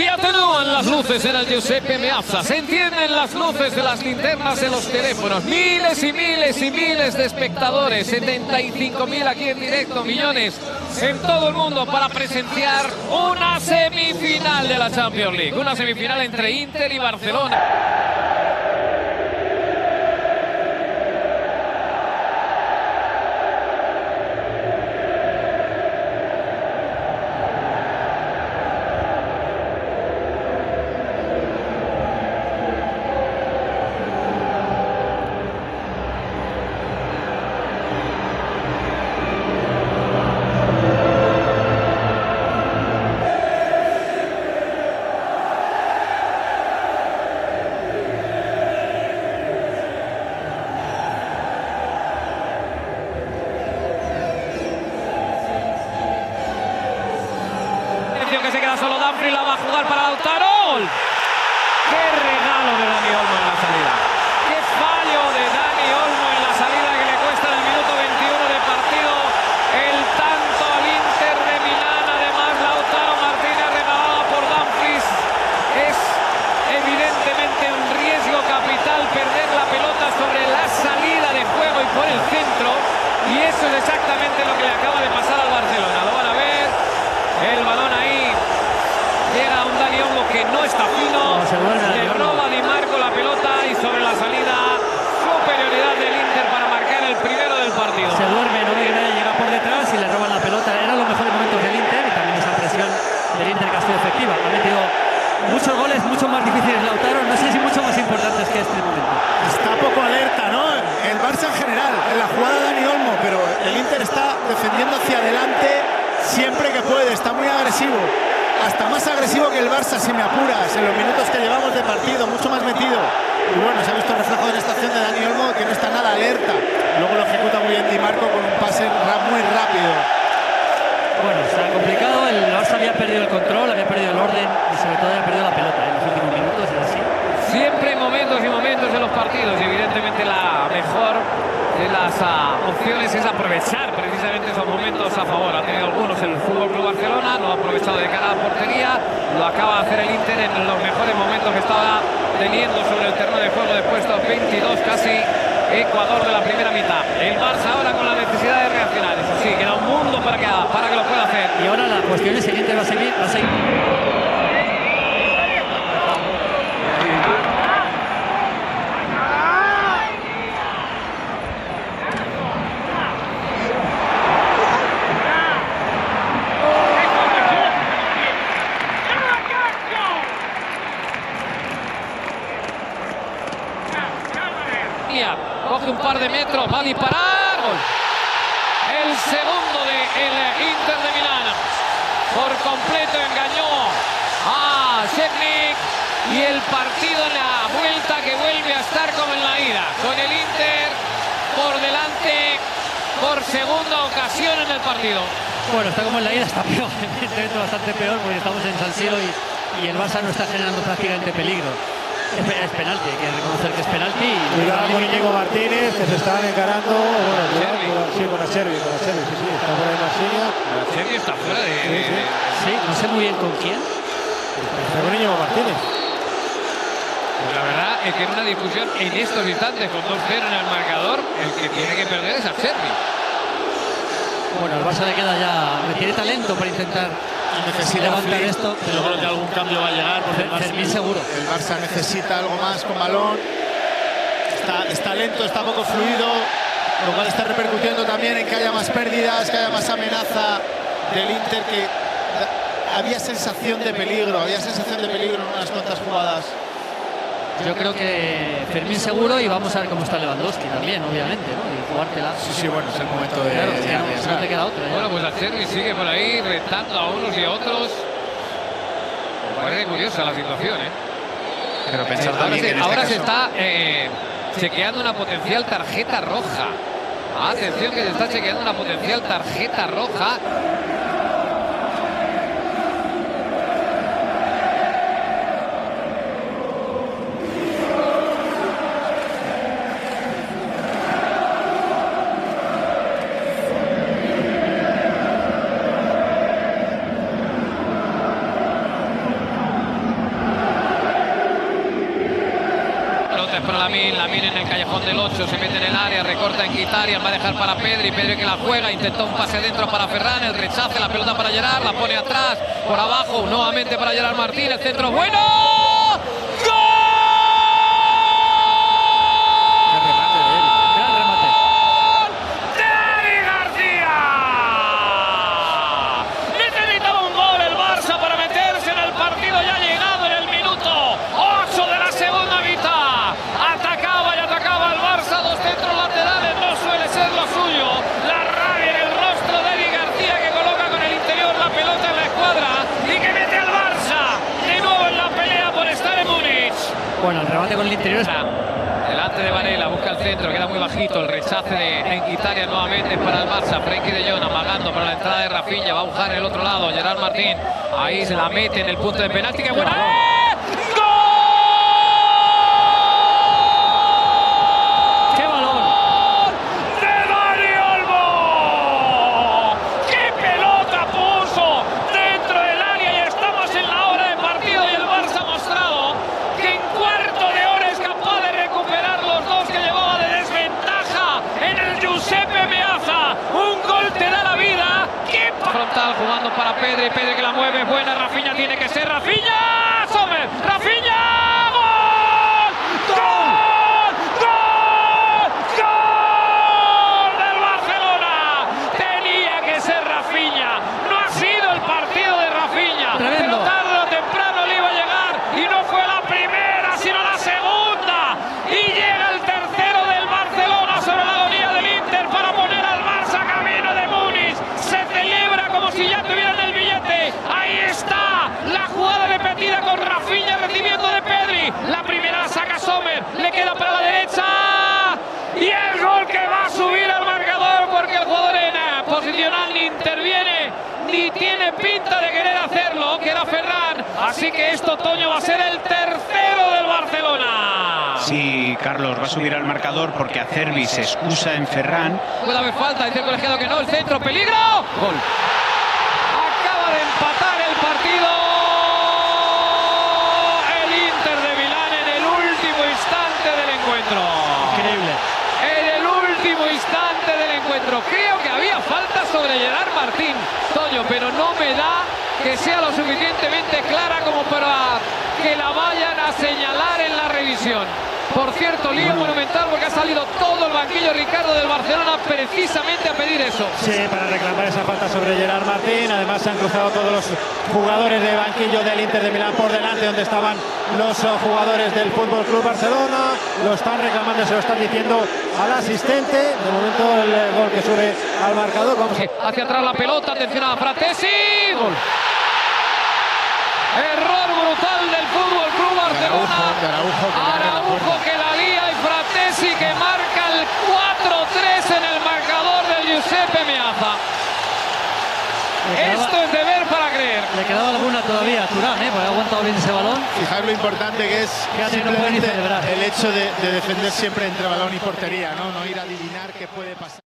Se atenúan las luces en el Giuseppe Meazza, se encienden las luces de las linternas de los teléfonos. Miles y miles y miles de espectadores, 75.000 aquí en directo, millones en todo el mundo para presenciar una semifinal de la Champions League. Una semifinal entre Inter y Barcelona. Que se queda solo Dumfries, la va a jugar para Lautaro. ¡Qué regalo de Dani Olmo en la salida! ¡Qué fallo de Dani Olmo en la salida que le cuesta en el minuto 21 de partido el tanto al Inter de Milán! Además, Lautaro Martínez regalado por Dumfries. Es evidentemente un riesgo capital perder la pelota sobre la salida de juego y por el centro. Y eso es exactamente lo que le acaba de pasar al Barcelona. Lo van a ver. El balón ahí llega a un Dani Olmo que no está fino, le roba a Di Marco la pelota y sobre la salida superioridad del Inter para marcar el primero del partido. Se duerme, no ve que nadie llega por detrás y le roban la pelota. Eran los mejores momentos del Inter y también esa presión del Inter que ha sido efectiva. Ha metido muchos goles, mucho más difíciles Lautaro, no sé si mucho más importantes que este momento. Está poco alerta, ¿no? El Barça en general, en la jugada de Dani Olmo, pero el Inter está defendiendo hacia adelante siempre que puede, está muy agresivo, hasta más agresivo que el Barça si me apuras, en los minutos que llevamos de partido, mucho más metido. Y bueno, se ha visto el reflejo de esta acción de Dani Olmo que no está nada alerta. Luego lo ejecuta muy bien Di Marco con un pase muy rápido. Bueno, está complicado, el Barça había perdido el control, había perdido el orden y sobre todo había perdido la pelota en los últimos minutos, es así. Siempre momentos y momentos de los partidos y evidentemente la mejor de las opciones es aprovechar precisamente esos momentos a favor. Ha tenido algunos el Fútbol Club Barcelona, lo ha aprovechado de cara a la portería, lo acaba de hacer el Inter en los mejores momentos que estaba teniendo sobre el terreno de juego después de estos 22 casi Ecuador de la primera mitad. El Barça ahora con la necesidad de reaccionar, eso sí, queda un mundo para que lo pueda hacer. Y ahora la cuestión es si el Inter va a seguir. Coge un par de metros, va a disparar. Gol. El segundo del Inter de Milán. Por completo engañó a Šećnik y el partido en la vuelta que vuelve a estar como en la ida. Con el Inter por delante por segunda ocasión en el partido. Bueno, está como en la ida, está peor, evidentemente bastante peor porque estamos en San Siro y el Barça no está generando prácticamente peligro. Es penalti, hay que reconocer que es penalti. Cuidado con Íñigo Martínez, que se están encarando. Bueno, sí, con Acerbi, sí, está por ahí Marcinho. Acerbi está fuera de... Sí, no sé muy bien con quién. Está con Íñigo Martínez. Pues la verdad es que en una discusión en estos instantes con 2-0 en el marcador, el que tiene que perder es Acerbi. Bueno, al Barça le queda ya... tiene talento para intentar levantar esto. Pero creo que algún cambio va a llegar porque Fermín seguro. El Barça necesita algo más con balón. Está lento, está poco fluido, lo cual está repercutiendo también en que haya más pérdidas, que haya más amenaza del Inter, que había sensación de peligro en unas cuantas jugadas. Yo creo que Fermín seguro y vamos a ver cómo está Lewandowski también, obviamente, ¿no? Y jugártela. Sí, bueno, es el momento de... Claro, es que no te queda otra. Bueno, pues Acerbi sigue por ahí retando a unos y a otros. Me parece curiosa la situación, ¿eh? Pero pensar ahora se está chequeando una potencial tarjeta roja. Atención que se está chequeando una potencial tarjeta roja. oportunidades para Lamine en el callejón del 8, se mete en el área, recorta en Mkhitaryan, va a dejar para Pedri que la juega, intentó un pase dentro para Ferran, el rechace, la pelota para Gerard, la pone atrás, por abajo, nuevamente para Gerard Martín, el centro es bueno. Bueno, el remate con el interior. Delante de Varela, busca el centro, queda muy bajito. El rechace de Mkhitaryan nuevamente para el Barça. Frenkie de Jong amagando para la entrada de Rafinha. Va a buscar el otro lado. Gerard Martín. Ahí se la mete en el punto de penalti. ¡Qué buena! Jugando para Pedri que la mueve, buena, Rafinha tiene que ser, Rafinha, Sommer, Rafinha, ¡gol! ¡Gol! ¡Gol! ¡Gol del Barcelona! Tenía que ser Rafinha, no ha sido el partido de Rafinha, pero tarde o temprano le iba a llegar y no fue la primera, sino la segunda, y llega el tercero del Barcelona sobre la agonía del Inter para poner al Barça camino de Múnich, se celebra como si ya tuvieran el billete. Ahí está la jugada repetida con Rafinha recibiendo de Pedri. La primera la saca Sommer, le queda para la derecha y el gol que va a subir al marcador porque el jugador en posicional ni interviene ni tiene pinta de querer hacerlo, que era Ferran. Así que esto, Toño, va a ser el tercero del Barcelona. Sí, Carlos, va a subir al marcador porque Acerbi se excusa en Ferran. Puede haber falta, dice el colegiado que no, el centro, peligro. Gol. Acaba de empatar el partido el Inter de Milán en el último instante del encuentro. Increíble. En el último instante del encuentro. Creo que había falta sobre Gerard Martín, Toño, pero no me da que sea lo suficientemente clara como para que la vayan a señalar en la revisión. Por cierto, lío monumental porque ha salido todo el banquillo, Ricardo, del Barcelona precisamente a pedir eso. Sí, para reclamar esa falta sobre Gerard Martín. Además se han cruzado todos los jugadores de banquillo del Inter de Milán por delante donde estaban los jugadores del Fútbol Club Barcelona. Lo están reclamando, se lo están diciendo al asistente. De momento el gol que sube al marcador. Vamos hacia atrás la pelota, atención a Fratesi. Gol. Error brutal del Fútbol Club Barcelona. Araujo que la lía y Fratesi que marca el 4-3 en el marcador del Giuseppe Meazza. Esto es de ver para creer. Le quedaba alguna todavía a Thuram, porque ha aguantado bien ese balón. Fijaos lo importante que es simplemente el hecho de defender siempre entre balón y portería, no ir a adivinar qué puede pasar.